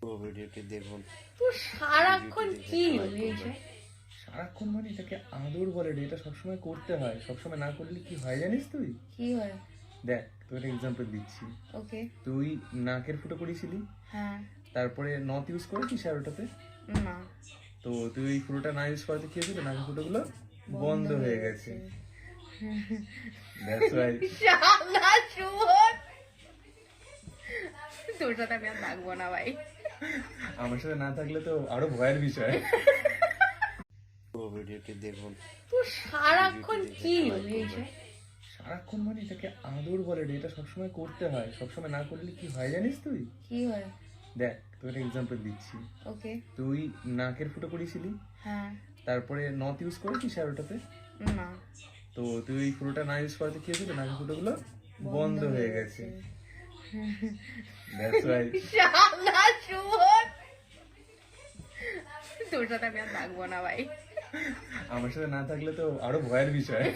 পুরো ভিডিওটি দেখুন। তো সারাক্ষণ কি হয়েছে? সারাক্ষণ মানে এটাকে আদর বলে রে, এটা সবসময় করতে হয়, সবসময় না করলে কি হয় জানিস তুই? কি হয়? দেখ তোর একটা এক্সাম্পল দিচ্ছি। ওকে। তুই নাকের ফুটো করেছিলি, হ্যাঁ। তারপরে নথ ইউজ করেছিস আর ওটাতে, না। তো তুই ওই ফুটোটা না ইউজ করাতে কি হয়েছিল, নাকের ফুটোগুলো বন্ধ হয়ে গেছে। That's right. শালা শুয়োর, তোর সাথে আমি আর থাকবো না ভাই। আমার সাথে না থাকলে তো আরো ভয়ের বিষয়। পুরো ভিডিওটি দেখুন। তো সারাক্ষণ কি হয়েছে? সারাক্ষণ মানে এটাকে আদর বলে রে, এটা সবসময় করতে হয়, সবসময় না করলে কি হয় জানিস তুই? কি হয়? দেখ তোর একটা এক্সাম্পল দিচ্ছি। ওকে। তুই নাকের ফুটো করেছিলি, হ্যাঁ। তারপরে নথ ইউজ করেছিস আর ওটাতে, না। তো তুই ওই ফুটোটা না ইউজ করাতে কি হয়েছিল, নাকের ফুটোগুলো বন্ধ হয়ে গেছে। That's right. শালা শুয়োর, তোর সাথে আমি আর থাকবো না ভাই। আমার সাথে না থাকলে তো আরো ভয়ের বিষয়।